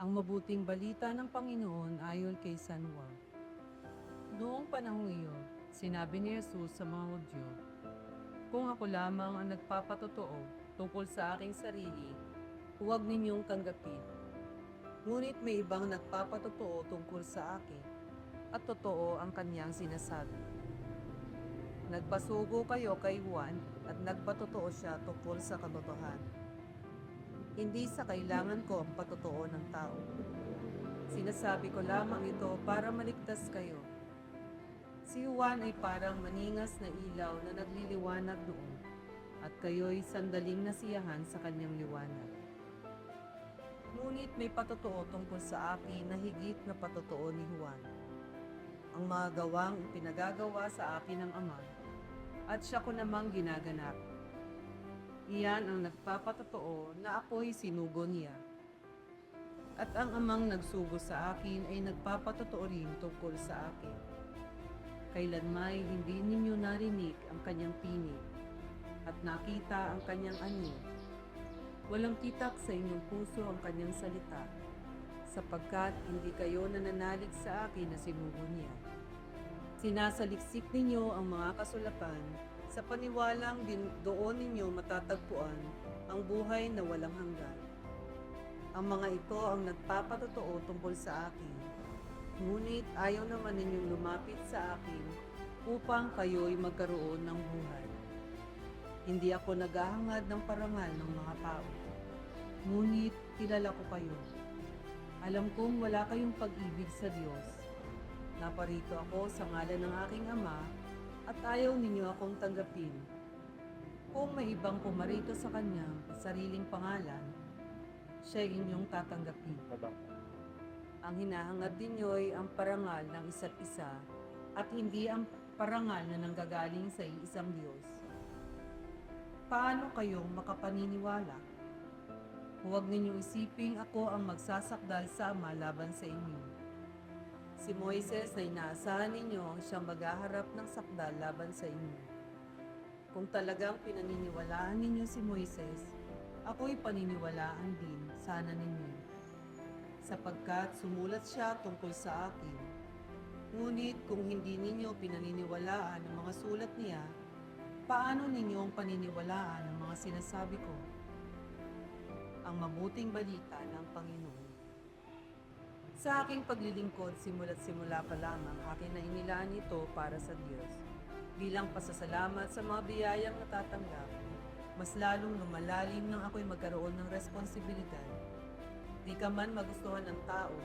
Ang mabuting balita ng Panginoon ayon kay San Juan. Noong panahong iyon, sinabi ni Jesus sa mga Hudyo, "Kung ako lamang ang nagpapatotoo tungkol sa aking sarili, huwag ninyong tanggapin. Ngunit may ibang nagpapatotoo tungkol sa akin, at totoo ang kanyang sinasabi. Nagpasugo kayo kay Juan at nagpatotoo siya tungkol sa katotohanan. Hindi sa kailangan ko ang patotoo ng tao. Sinasabi ko lamang ito para maligtas kayo. Si Juan ay parang maningas na ilaw na nagliliwanag doon, at kayo'y sandaling nasiyahan sa kanyang liwanag. Ngunit may patotoo tungkol sa akin na higit na patotoo ni Juan. Ang mga gawang ipinagagawa sa akin ng Ama, at siya ko namang ginaganap. Iyan ang nagpapatotoo na ako'y sinugo niya. At ang Amang nagsugo sa akin ay nagpapatotoo rin tungkol sa akin. Kailanmay hindi ninyo narinig ang kanyang tinig at nakita ang kanyang anyo. Walang titak sa inyong puso ang kanyang salita, sapagkat hindi kayo nananalig sa akin na sinugo niya. Sinasaliksik ninyo ang mga kasulapan sa paniwalang doon ninyo matatagpuan ang buhay na walang hanggan. Ang mga ito ang nagpapatotoo tungkol sa akin, ngunit ayaw naman ninyong lumapit sa akin upang kayo'y magkaroon ng buhay. Hindi ako naghahangad ng parangal ng mga tao, ngunit kilala ko kayo. Alam kong wala kayong pag-ibig sa Diyos. Naparito ako sa ngalan ng aking Ama at ayaw ninyo akong tanggapin. Kung may ibang pumarito sa kanyang sariling pangalan, siya inyong tatanggapin. Ang hinahangad ninyo'y ang parangal ng isa't isa at hindi ang parangal na nanggagaling sa iisang Diyos. Paano kayong makapaniniwala? Huwag ninyong isiping ako ang magsasakdal sa Ama laban sa inyo. Si Moises na inaasahan ninyo siyang maghaharap ng sakdal laban sa inyo. Kung talagang pinaniniwalaan ninyo si Moises, ako'y paniniwalaan din sana ninyo, sapagkat sumulat siya tungkol sa akin. Ngunit kung hindi ninyo pinaniniwalaan ang mga sulat niya, paano ninyong paniniwalaan ang mga sinasabi ko? Ang mabuting balita ng Panginoon. Sa aking paglilingkod, simula't simula pa lamang akin na inilaan ito para sa Diyos. Bilang pasasalamat sa mga biyayang natatanggap, mas lalong lumalalim nang ako'y magkaroon ng responsibilidad. Di ka man magustuhan ng tao,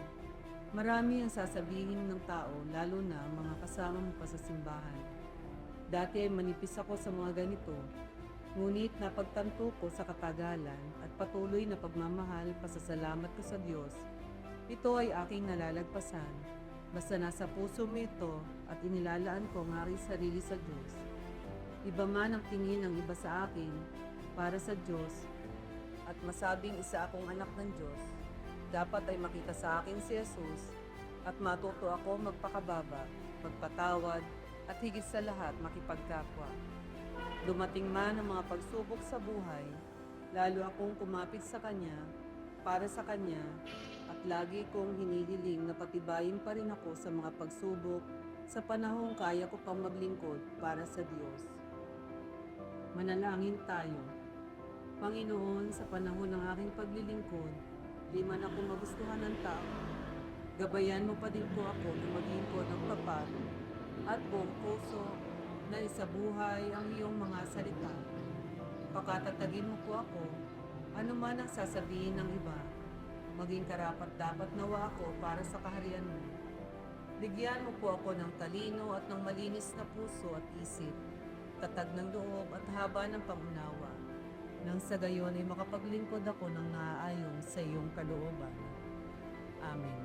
marami ang sasabihin ng tao, lalo na ang mga kasama mo pa sa simbahan. Dati ay manipis ako sa mga ganito, ngunit napagtanto ko sa katagalan at patuloy na pagmamahal, pasasalamat ko sa Diyos. Ito ay aking nalalagpasan, basta nasa puso mo ito at inilalaan ko ang aking sarili sa Diyos. Iba man ang tingin ng iba sa akin para sa Diyos at masabing isa akong anak ng Diyos, dapat ay makita sa akin si Jesus at matuto ako magpakababa, magpatawad at higit sa lahat makipagkapwa. Dumating man ang mga pagsubok sa buhay, lalo akong kumapit sa Kanya, para sa Kanya, at lagi kong hinihiling na patibayin pa rin ako sa mga pagsubok sa panahong kaya ko pang maglingkod para sa Diyos. Manalangin tayo. Panginoon, sa panahon ng aking paglilingkod, di man ako magustuhan ng tao, gabayan mo pa din po ako na maglingkod ng tapat at buong puso na isabuhay ang iyong mga salita. Pakatatagin mo po ako, ano man ang sasabihin ng iba, maging karapat-dapat nawa ako para sa kaharian mo. Bigyan mo po ako ng talino at ng malinis na puso at isip, tatag ng loob at haba ng pangunawa, nang sa gayon ay makapaglingkod ako ng naaayon sa iyong kalooban. Amen.